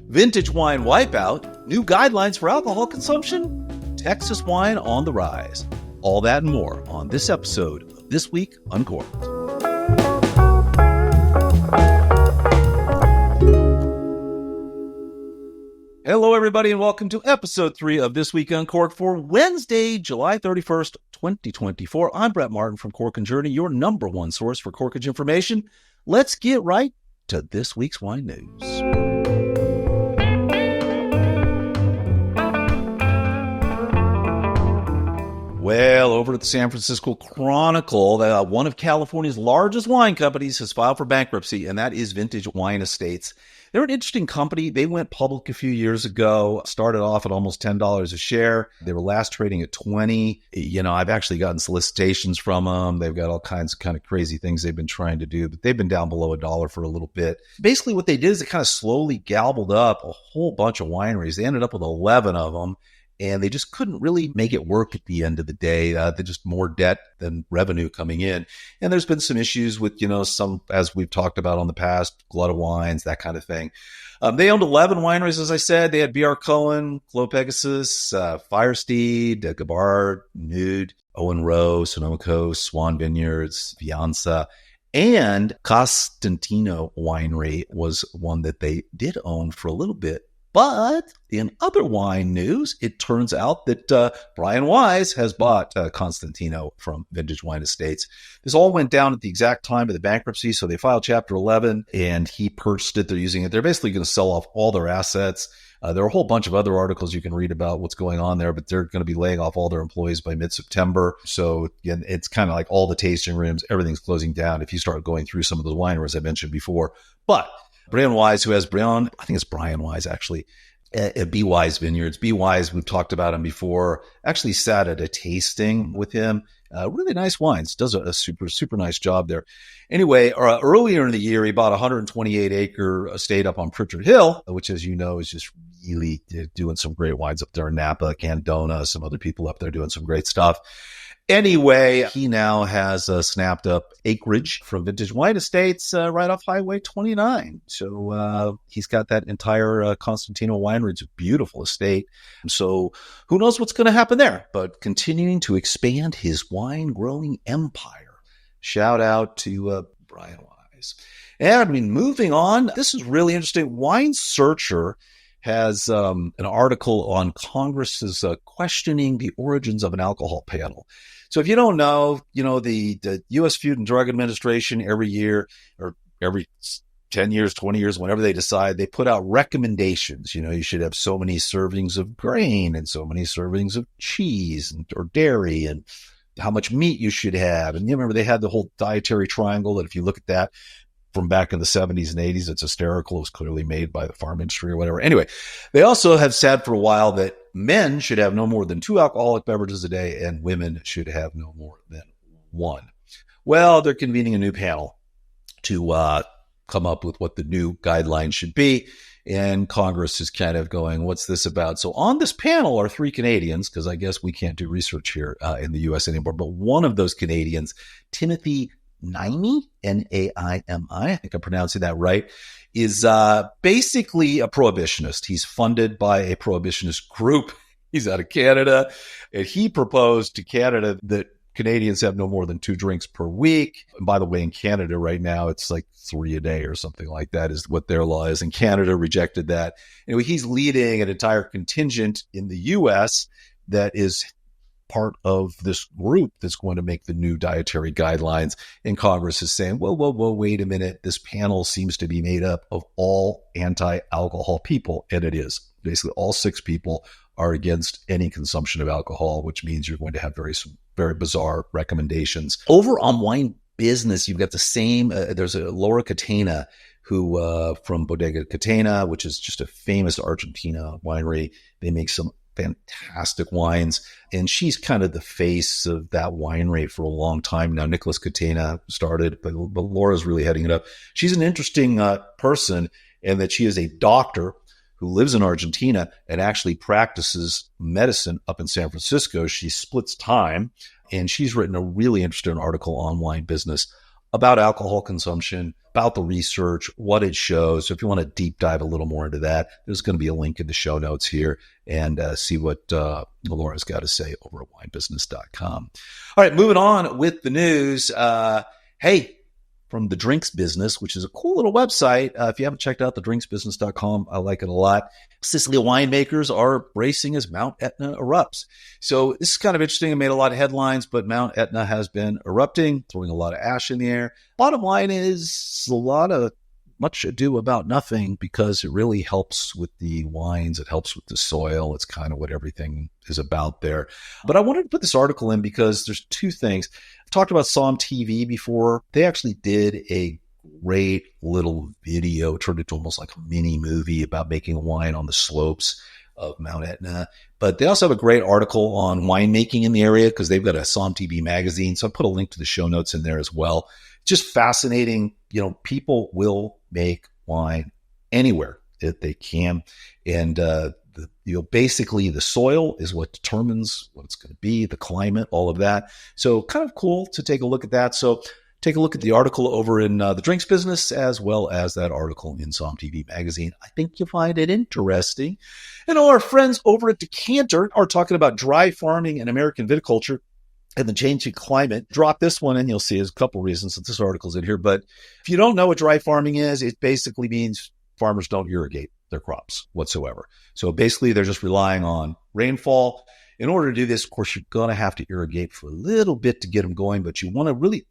Vintage wine wipeout, new guidelines for alcohol consumption, Texas wine on the rise. All that and more on this episode of This Week Uncorked. Hello, everybody, and welcome to episode 3 of This Week Uncorked for Wednesday, July 31st, 2024. I'm Brett Martin from Cork and Journey, your number one source for Corkage information. Let's get right to this week's wine news. Well, over at the San Francisco Chronicle, one of California's largest wine companies has filed for bankruptcy, and that is Vintage Wine Estates. They're an interesting company. They went public a few years ago, started off at almost $10 a share. They were last trading at $20. I've actually gotten solicitations from them. They've got all kinds of kind of crazy things they've been trying to do, but they've been down below $1 for a little bit. Basically, what they did is they kind of slowly gobbled up a whole bunch of wineries. They ended up with 11 of them. And they just couldn't really make it work at the end of the day. They're just more debt than revenue coming in. And there's been some issues with, some, as we've talked about on the past, glut of wines, that kind of thing. They owned 11 wineries, as I said. They had B.R. Cohen, Clos Pegasus, Firesteed, Gabbard, Nude, Owen Rowe, Sonoma Coast, Swan Vineyards, Vianza. And Cosentino Winery was one that they did own for a little bit. But in other wine news, it turns out that Brion Wise has bought Cosentino from Vintage Wine Estates. This all went down at the exact time of the bankruptcy, so they filed Chapter 11, and he purchased it. They're using it. They're basically going to sell off all their assets. There are a whole bunch of other articles you can read about what's going on there, but they're going to be laying off all their employees by mid-September. So again, it's kind of like all the tasting rooms, everything's closing down if you start going through some of the wineries I mentioned before. But Brion Wise, who has Brion Wise, actually, at B Wise Vineyards. B Wise, we've talked about him before, actually sat at a tasting with him. Really nice wines. Does a super, super nice job there. Anyway, earlier in the year, he bought a 128-acre estate up on Pritchard Hill, which, as you know, is just really doing some great wines up there in Napa, Candona, some other people up there doing some great stuff. Anyway, he now has snapped up acreage from Vintage Wine Estates right off Highway 29. So he's got that entire Cosentino winery. It's a beautiful estate. So who knows what's going to happen there, but continuing to expand his wine growing empire. Shout out to Brion Wise. And moving on, this is really interesting. Wine Searcher has an article on Congress's questioning the origins of an alcohol panel. So if you don't know, the U.S. Food and Drug Administration every year or every 10 years, 20 years, whenever they decide, they put out recommendations. You should have so many servings of grain and so many servings of cheese or dairy and how much meat you should have. And you remember they had the whole dietary triangle that if you look at that from back in the 70s and 80s, it's hysterical. It was clearly made by the farm industry or whatever. Anyway, they also have said for a while that men should have no more than 2 alcoholic beverages a day and women should have no more than 1. Well, they're convening a new panel to come up with what the new guidelines should be. And Congress is kind of going, what's this about? So on this panel are 3 Canadians, because I guess we can't do research here in the U.S. anymore. But one of those Canadians, Timothy Naimi, Naimi, I think I'm pronouncing that right, is basically a prohibitionist. He's funded by a prohibitionist group. He's out of Canada. And he proposed to Canada that Canadians have no more than 2 drinks per week. And by the way, in Canada right now, it's like 3 a day or something like that is what their law is. And Canada rejected that. Anyway, he's leading an entire contingent in the U.S. that is part of this group that's going to make the new dietary guidelines. And Congress is saying, whoa, wait a minute. This panel seems to be made up of all anti-alcohol people. And it is. Basically, all 6 people are against any consumption of alcohol, which means you're going to have very bizarre recommendations. Over on Wine Business, you've got the same, there's a Laura Catena who from Bodega Catena, which is just a famous Argentina winery. They make some fantastic wines. And she's kind of the face of that winery for a long time now. Nicholas Catena started, but Laura's really heading it up. She's an interesting person in that she is a doctor who lives in Argentina and actually practices medicine up in San Francisco. She splits time, and she's written a really interesting article on Wine Business about alcohol consumption, about the research, what it shows. So if you want to deep dive a little more into that, there's going to be a link in the show notes here, and see what Laura's got to say over at winebusiness.com. All right, moving on with the news. Hey, from the drinks business, which is a cool little website. If you haven't checked out thedrinksbusiness.com, I like it a lot. Sicily winemakers are bracing as Mount Etna erupts. So this is kind of interesting. It made a lot of headlines, but Mount Etna has been erupting, throwing a lot of ash in the air. Bottom line is a lot of much ado about nothing, because it really helps with the wines. It helps with the soil. It's kind of what everything is about there. But I wanted to put this article in because there's two things. I've talked about Som TV before. They actually did a great little video, turned into almost like a mini movie about making wine on the slopes of Mount Etna. But they also have a great article on winemaking in the area, because they've got a Som TV magazine. So I put a link to the show notes in there as well. Just fascinating. People will make wine anywhere that they can. And, basically the soil is what determines what it's going to be, the climate, all of that. So kind of cool to take a look at that. So take a look at the article over in the drinks business, as well as that article in Som TV magazine. I think you'll find it interesting. And all our friends over at Decanter are talking about dry farming and American viticulture and the changing climate. Drop this one and you'll see there's a couple reasons that this article's in here. But if you don't know what dry farming is, it basically means farmers don't irrigate their crops whatsoever. So basically they're just relying on rainfall. In order to do this, of course, you're going to have to irrigate for a little bit to get them going, but you want to really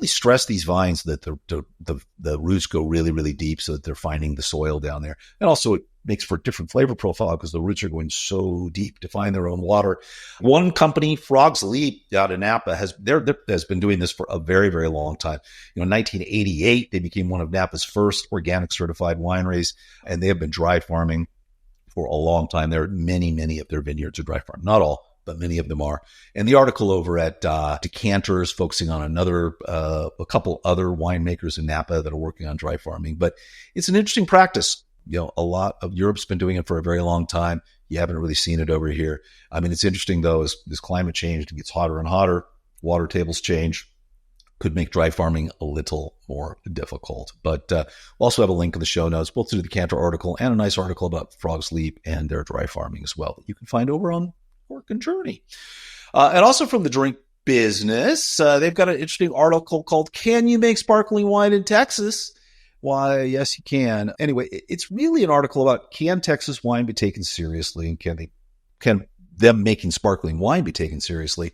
stress these vines that the roots go really, really deep, so that they're finding the soil down there. And also it makes for a different flavor profile because the roots are going so deep to find their own water. One company, Frog's Leap out of Napa, has been doing this for a very, very long time. In 1988, they became one of Napa's first organic certified wineries, and they have been dry farming for a long time. There are many of their vineyards are dry farmed. Not all, but many of them are. And the article over at Decanter is focusing on a couple other winemakers in Napa that are working on dry farming. But it's an interesting practice. A lot of Europe's been doing it for a very long time. You haven't really seen it over here. I mean, it's interesting, though, as this climate change, it gets hotter and hotter, water tables change, could make dry farming a little more difficult. But we'll also have a link in the show notes, both to the Decanter article and a nice article about Frog's Leap and their dry farming as well, that you can find over on Cork and Journey. And also from the drink business, they've got an interesting article called "Can You Make Sparkling Wine in Texas?" Why, yes, you can. Anyway, it's really an article about, can Texas wine be taken seriously, and can them making sparkling wine be taken seriously?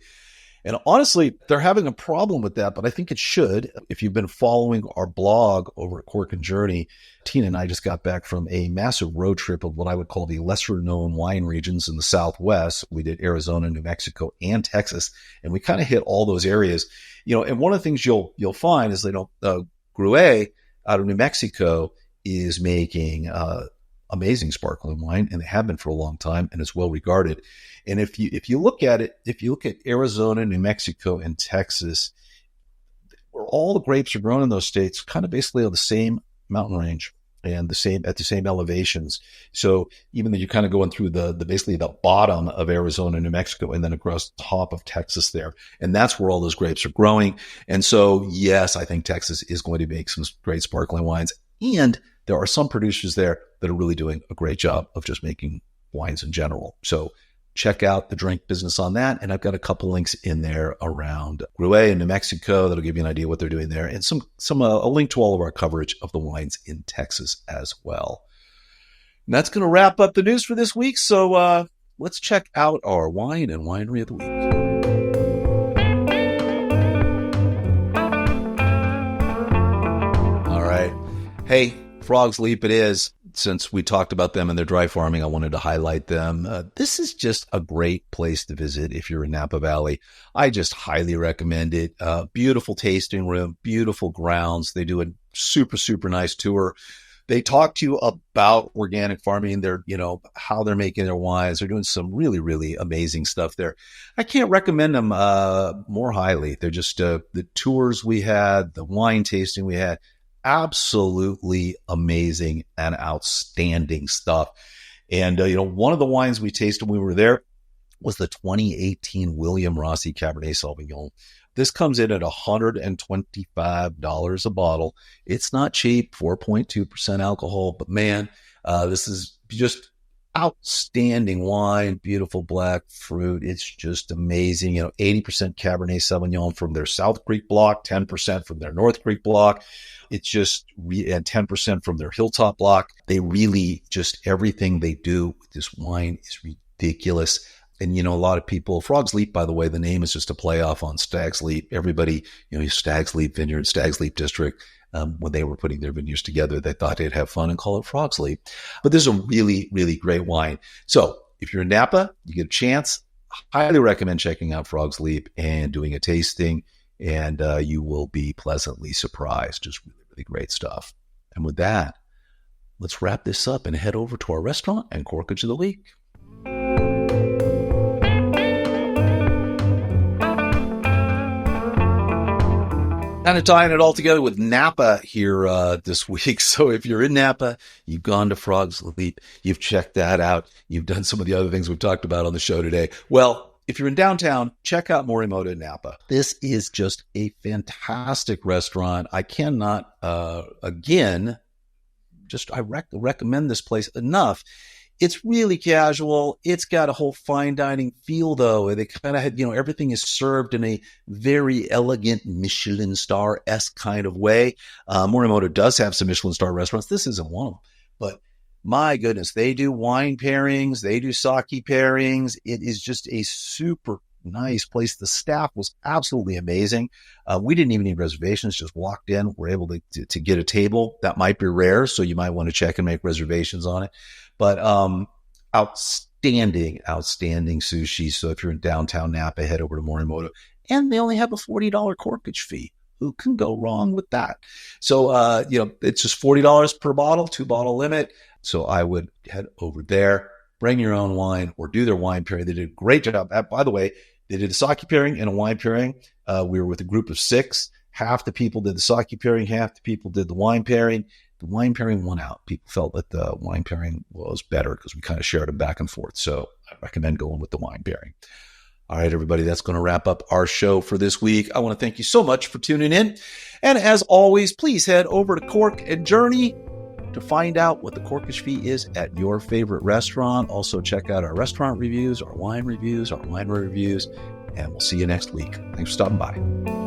And honestly, they're having a problem with that, but I think it should. If you've been following our blog over at Cork and Journey, Tina and I just got back from a massive road trip of what I would call the lesser-known wine regions in the Southwest. We did Arizona, New Mexico, and Texas, and we kind of hit all those areas. And one of the things you'll find is Gruet out of New Mexico is making amazing sparkling wine, and they have been for a long time, and it's well regarded. And if you look at Arizona, New Mexico, and Texas, where all the grapes are grown in those states, kind of basically on the same mountain range and at the same elevations. So even though you're kind of going through basically the bottom of Arizona, New Mexico, and then across the top of Texas there, and that's where all those grapes are growing. And so, yes, I think Texas is going to make some great sparkling wines, and there are some producers there that are really doing a great job of just making wines in general. So check out the drink business on that. And I've got a couple links in there around Gruet in New Mexico that'll give you an idea what they're doing there, and a link to all of our coverage of the wines in Texas as well. And that's going to wrap up the news for this week. So let's check out our wine and winery of the week. All right. Hey, Frog's Leap it is. Since we talked about them and their dry farming, I wanted to highlight them. This is just a great place to visit if you're in Napa Valley. I just highly recommend it. Beautiful tasting room, beautiful grounds. They do a super, super nice tour. They talk to you about organic farming, how they're making their wines. They're doing some really, really amazing stuff there. I can't recommend them more highly. They're just the tours we had, the wine tasting we had, absolutely amazing and outstanding stuff. And, one of the wines we tasted when we were there was the 2018 William Rossi Cabernet Sauvignon. This comes in at $125 a bottle. It's not cheap, 4.2% alcohol, but man, this is just outstanding wine, beautiful black fruit. It's just amazing. 80% Cabernet Sauvignon from their South Creek block, 10% from their North Creek block. It's just, and 10% from their Hilltop block. They really just, everything they do with this wine is ridiculous. And, a lot of people, Frog's Leap, by the way, the name is just a play off on Stag's Leap. Everybody, Stag's Leap Vineyard, Stag's Leap District, when they were putting their vineyards together, they thought they'd have fun and call it Frog's Leap. But this is a really, really great wine. So if you're in Napa, you get a chance, highly recommend checking out Frog's Leap and doing a tasting, and you will be pleasantly surprised. Just really, really great stuff. And with that, let's wrap this up and head over to our restaurant and Corkage of the Week. Kind of tying it all together with Napa here this week. So if you're in Napa, you've gone to Frog's Leap, you've checked that out, you've done some of the other things we've talked about on the show today. Well, if you're in downtown, check out Morimoto in Napa. This is just a fantastic restaurant. I cannot, I recommend this place enough. It's really casual. It's got a whole fine dining feel, though. They kind of had, everything is served in a very elegant Michelin star-esque kind of way. Morimoto does have some Michelin star restaurants. This isn't one of them. But my goodness, they do wine pairings. They do sake pairings. It is just a super nice place. The staff was absolutely amazing. We didn't even need reservations, just walked in. We're able to get a table. That might be rare, so you might want to check and make reservations on it. But outstanding sushi. So if you're in downtown Napa, head over to Morimoto. And they only have a $40 corkage fee. Who can go wrong with that? So, it's just $40 per bottle, 2-bottle limit. So I would head over there, bring your own wine, or do their wine pairing. They did a great job. By the way, they did a sake pairing and a wine pairing. We were with a group of 6. Half the people did the sake pairing, half the people did the wine pairing. The wine pairing won out. People felt that the wine pairing was better because we kind of shared them back and forth. So I recommend going with the wine pairing. All right, everybody, that's going to wrap up our show for this week. I want to thank you so much for tuning in. And as always, please head over to Cork and Journey to find out what the corkage fee is at your favorite restaurant. Also, check out our restaurant reviews, our wine reviews, our winery reviews, and we'll see you next week. Thanks for stopping by.